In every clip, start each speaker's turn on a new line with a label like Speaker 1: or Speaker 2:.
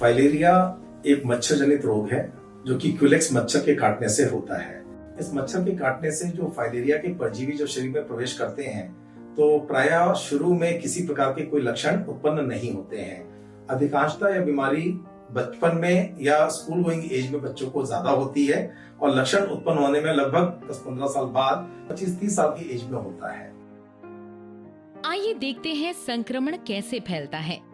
Speaker 1: Filaria एक मच्छर जनित रोग है जो कि क्यूलेक्स मच्छर के काटने से होता है। इस मच्छर के काटने से जो फाइलेरिया के परजीवी जो शरीर में प्रवेश करते हैं तो प्रायः शुरू में किसी प्रकार के कोई लक्षण उत्पन्न नहीं होते हैं। अधिकांशतः यह बीमारी बचपन में या स्कूल गोइंग एज में बच्चों को ज्यादा होती है और लक्षण उत्पन्न होने में लगभग 10-15 साल बाद 25-30 साल की एज में होता है।
Speaker 2: आइए देखते हैं संक्रमण कैसे फैलता है।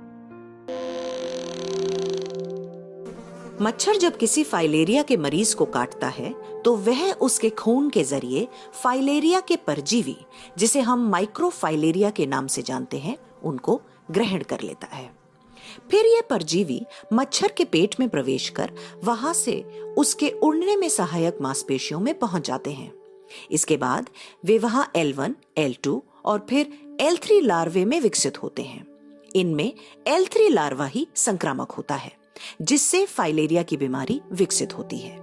Speaker 3: मच्छर जब किसी फाइलेरिया के मरीज को काटता है तो वह उसके खून के जरिए फाइलेरिया के परजीवी, जिसे हम माइक्रोफाइलेरिया के नाम से जानते हैं, उनको ग्रहण कर लेता है। फिर ये परजीवी मच्छर के पेट में प्रवेश कर वहां से उसके उड़ने में सहायक मांसपेशियों में पहुंच जाते हैं। इसके बाद वे वहां L1, L2 और फिर L3 लार्वे में विकसित होते हैं। इनमें L3 लार्वा ही संक्रामक होता है, जिससे फाइलेरिया की बीमारी विकसित होती है।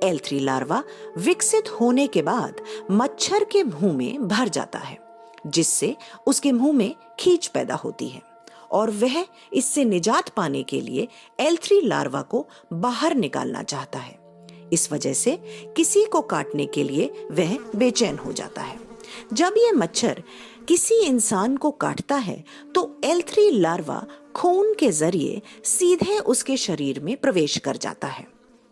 Speaker 3: L3 लार्वा विकसित होने के बाद मच्छर के मुंह में भर जाता है, जिससे उसके मुंह में खींच पैदा होती है और वह इससे निजात पाने के लिए L3 लार्वा को बाहर निकालना चाहता है। इस वजह से किसी को काटने के लिए वह बेचैन हो जाता है। जब ये मच्छर किसी इंसान को काटता है तो L3 लार्वा खून के जरिए सीधे उसके शरीर में प्रवेश कर जाता है।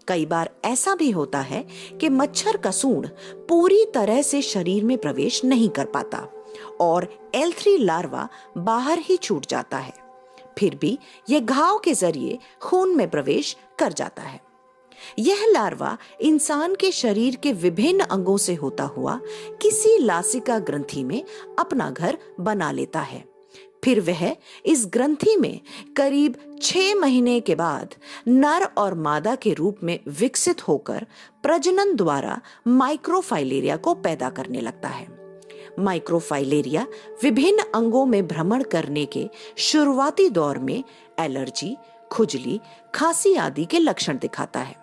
Speaker 3: कई बार ऐसा भी होता है कि मच्छर का सूंड पूरी तरह से शरीर में प्रवेश नहीं कर पाता और L3 लार्वा बाहर ही छूट जाता है। फिर भी यह घाव के जरिए खून में प्रवेश कर जाता है। यह लार्वा इंसान के शरीर के विभिन्न अंगों से होता हुआ किसी लासिका ग्रंथि में अपना घर बना लेता है। फिर वह इस ग्रंथि में करीब 6 महीने के बाद नर और मादा के रूप में विकसित होकर प्रजनन द्वारा माइक्रोफाइलेरिया को पैदा करने लगता है। माइक्रोफाइलेरिया विभिन्न अंगों में भ्रमण करने के शुरुआती दौर में एलर्जी, खुजली, खांसी आदि के लक्षण दिखाता है।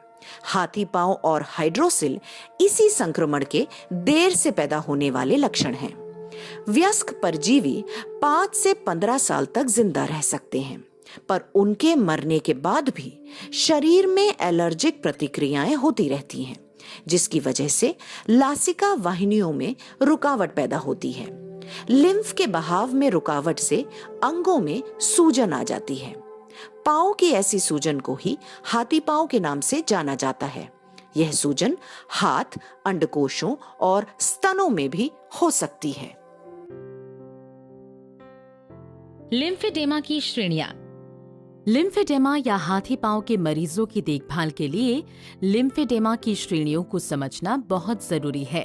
Speaker 3: हाथी पांव और हाइड्रोसिल इसी संक्रमण के देर से पैदा होने वाले लक्षण हैं। वयस्क परजीवी 5 से 15 साल तक जिंदा रह सकते हैं, पर उनके मरने के बाद भी शरीर में एलर्जिक प्रतिक्रियाएं होती रहती हैं, जिसकी वजह से लासिका वाहिनियों में रुकावट पैदा होती है। लिम्फ के बहाव में रुकावट से अंगों में सूजन आ जाती है। पांव की ऐसी सूजन को ही हाथी पांव के नाम से जाना जाता है। यह सूजन हाथ, अंडकोशों और स्तनों में भी हो सकती है।
Speaker 2: लिम्फेडेमा की श्रेणियां। लिम्फेडेमा या हाथी पांव के मरीजों की देखभाल के लिए लिम्फेडेमा की श्रेणियों को समझना बहुत जरूरी है।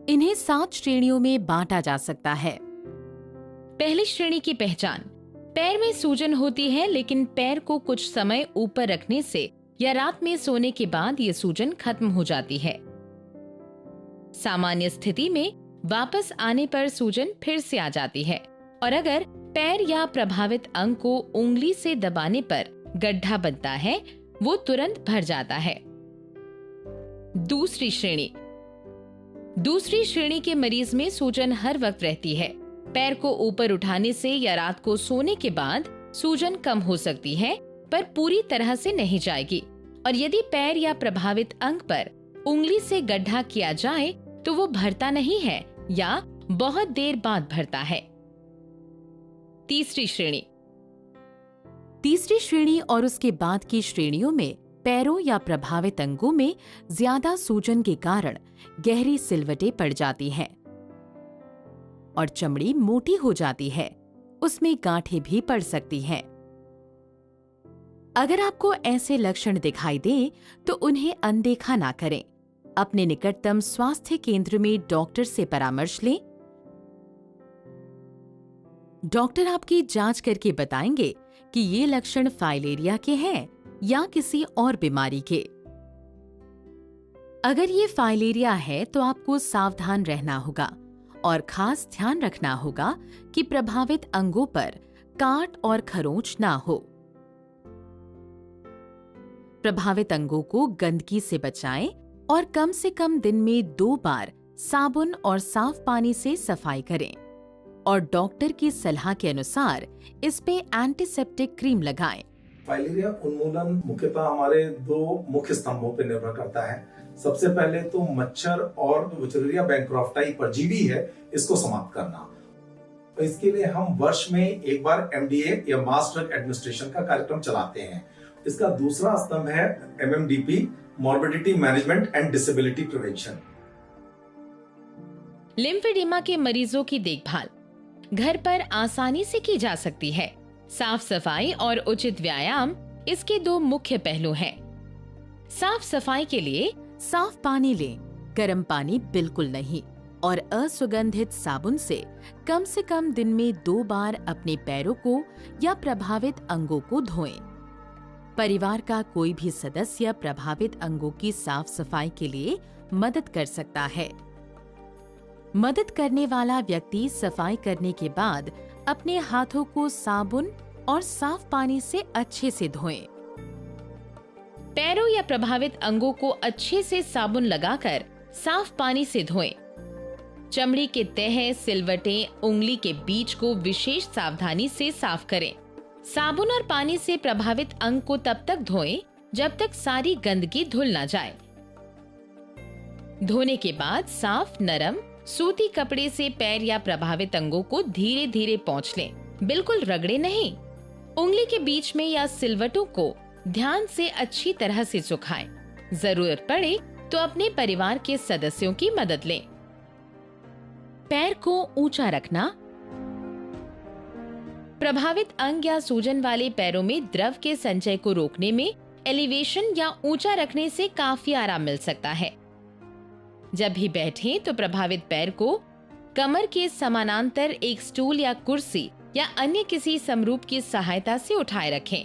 Speaker 2: इन्हें 7 श्रेणियों में बांटा जा सकता है। पहली श्रेणी की पहचान। पैर में सूजन होती है, लेकिन पैर को कुछ समय ऊपर रखने से या रात में सोने के बाद ये सूजन खत्म हो जाती है। सामान्य स्थिति में वापस आने पर सूजन फिर से आ जाती है और अगर पैर या प्रभावित अंग को उंगली से दबाने पर गड्ढा बनता है, वो तुरंत भर जाता है। दूसरी श्रेणी। दूसरी श्रेणी के मरीज में सूजन हर वक्त रहती है। पैर को ऊपर उठाने से या रात को सोने के बाद सूजन कम हो सकती है, पर पूरी तरह से नहीं जाएगी। और यदि पैर या प्रभावित अंग पर उंगली से गड्ढा किया जाए तो वो भरता नहीं है या बहुत देर बाद भरता है। तीसरी श्रेणी। तीसरी श्रेणी और उसके बाद की श्रेणियों में पैरों या प्रभावित अंगों में ज्यादा सूजन के कारण गहरी सिलवटें पड़ जाती हैं और चमड़ी मोटी हो जाती है। उसमें गांठें भी पड़ सकती हैं। अगर आपको ऐसे लक्षण दिखाई दें तो उन्हें अनदेखा ना करें। अपने निकटतम स्वास्थ्य केंद्र में डॉक्टर से परामर्श लें। डॉक्टर आपकी जांच करके बताएंगे कि ये लक्षण फाइलेरिया के हैं या किसी और बीमारी के। अगर ये फाइलेरिया है तो आपको सावधान रहना होगा और खास ध्यान रखना होगा कि प्रभावित अंगों पर काट और खरोंच ना हो। प्रभावित अंगों को गंदगी से बचाएं और कम से कम दिन में 2 बार साबुन और साफ पानी से सफाई करें और डॉक्टर की सलाह के अनुसार इस पे एंटीसेप्टिक क्रीम लगाएं।
Speaker 1: फाइलेरिया उन्मूलन मुख्यतः हमारे दो मुख्य स्तंभों पर निर्भर करता है। सबसे पहले तो मच्छर और वुचेरिया बैंक्रोफ्टाई परजीवी है, इसको समाप्त करना। इसके लिए हम वर्ष में एक बार एमडीए या मास ड्रग एडमिनिस्ट्रेशन का कार्यक्रम चलाते हैं। इसका दूसरा स्तंभ है MMDP, morbidity management and disability prevention.
Speaker 2: Lymphoedema के मरीजों की देखभाल घर पर आसानी से की जा सकती है। साफ सफाई और उचित व्यायाम इसके दो मुख्य पहलू हैं। साफ सफाई के लिए साफ पानी लें, गर्म पानी बिल्कुल नहीं, और असुगंधित साबुन से कम दिन में 2 बार अपने पैरों को या प्रभावित अंगों को धोएं। परिवार का कोई भी सदस्य प्रभावित अंगों की साफ सफाई के लिए मदद कर सकता है। मदद करने वाला व्यक्ति सफाई करने के बाद अपने हाथों को साबुन और साफ पानी से अच्छे से धोएं। पैरों या प्रभावित अंगों को अच्छे से साबुन लगाकर साफ पानी से धोएं। चमड़ी के तह, सिलवटें, उंगली के बीच को विशेष सावधानी से साफ करें। साबुन और पानी से प्रभावित अंग को तब तक धोएं जब तक सारी गंदगी धुल ना जाए। धोने के बाद साफ नरम सूती कपड़े से पैर या प्रभावित अंगों को धीरे धीरे पोंछ लें, बिल्कुल रगड़े नहीं। उंगली के बीच में या सिलवटों को ध्यान से अच्छी तरह से सुखाएं। जरूरत पड़े तो अपने परिवार के सदस्यों की मदद लें। पैर को ऊंचा रखना। प्रभावित अंग या सूजन वाले पैरों में द्रव के संचय को रोकने में एलिवेशन या ऊंचा रखने से काफी आराम मिल सकता है। जब भी बैठें तो प्रभावित पैर को कमर के समानांतर एक स्टूल या कुर्सी या अन्य किसी समरूप की सहायता से उठाए रखें।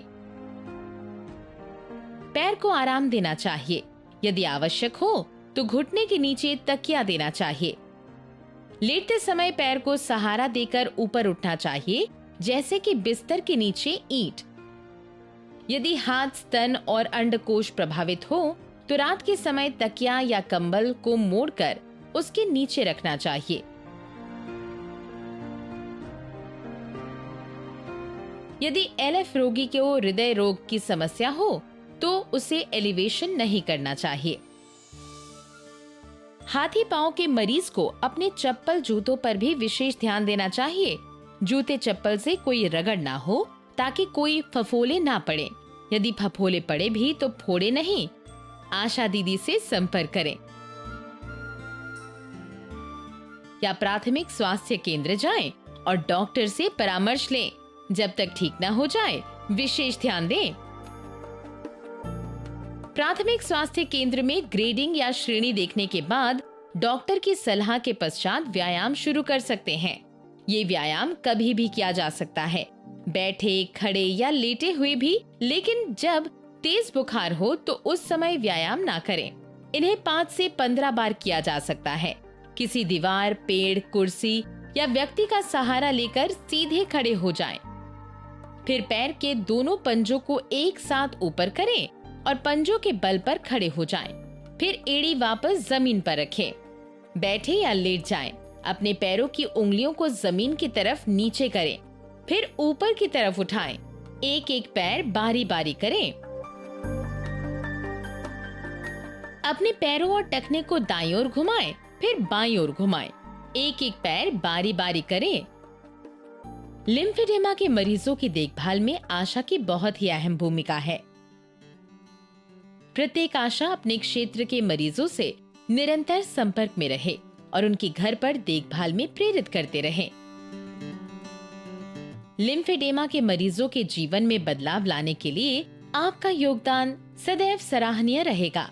Speaker 2: पैर को आराम देना चाहिए। यदि आवश्यक हो तो घुटने के नीचे तकिया देना चाहिए। लेटते समय पैर को सहारा देकर ऊपर उठना चाहिए, जैसे कि बिस्तर के नीचे ईंट। यदि हाथ, स्तन और अंडकोश प्रभावित हो तो रात के समय तकिया या कंबल को मोड़कर उसके नीचे रखना चाहिए। यदि एलएफ रोगी को हृदय रोग की समस्या हो तो उसे एलिवेशन नहीं करना चाहिए। हाथी पांव के मरीज को अपने चप्पल जूतों पर भी विशेष ध्यान देना चाहिए। जूते चप्पल से कोई रगड़ ना हो ताकि कोई फफोले ना पड़े। यदि फफोले पड़े भी तो फोड़े नहीं। आशा दीदी से संपर्क करें या प्राथमिक स्वास्थ्य केंद्र जाएं और डॉक्टर से परामर्श लें। जब तक ठीक ना हो जाए विशेष ध्यान दें। प्राथमिक स्वास्थ्य केंद्र में ग्रेडिंग या श्रेणी देखने के बाद डॉक्टर की सलाह के पश्चात व्यायाम शुरू कर सकते हैं। ये व्यायाम कभी भी किया जा सकता है, बैठे, खड़े या लेटे हुए भी, लेकिन जब तेज बुखार हो तो उस समय व्यायाम ना करें। इन्हें 5 से 15 बार किया जा सकता है। किसी दीवार, पेड़, कुर्सी या व्यक्ति का सहारा लेकर सीधे खड़े हो जाएं। फिर पैर के दोनों पंजों को एक साथ ऊपर करें और पंजों के बल पर खड़े हो जाएं। फिर एड़ी वापस जमीन पर रखें। बैठे या लेट जाएं। अपने पैरों की उंगलियों को जमीन की तरफ नीचे करें, फिर ऊपर की तरफ उठाएं। एक एक पैर बारी बारी करें। अपने पैरों और टखने को दाईं ओर घुमाएं, फिर बाईं ओर घुमाएं। एक एक पैर बारी बारी करें। लिम्फेडेमा के मरीजों की देखभाल में आशा की बहुत ही अहम भूमिका है। प्रत्येक आशा अपने क्षेत्र के मरीजों से निरंतर संपर्क में रहे और उनकी घर पर देखभाल में प्रेरित करते रहे। लिम्फेडेमा के मरीजों के जीवन में बदलाव लाने के लिए आपका योगदान सदैव सराहनीय रहेगा।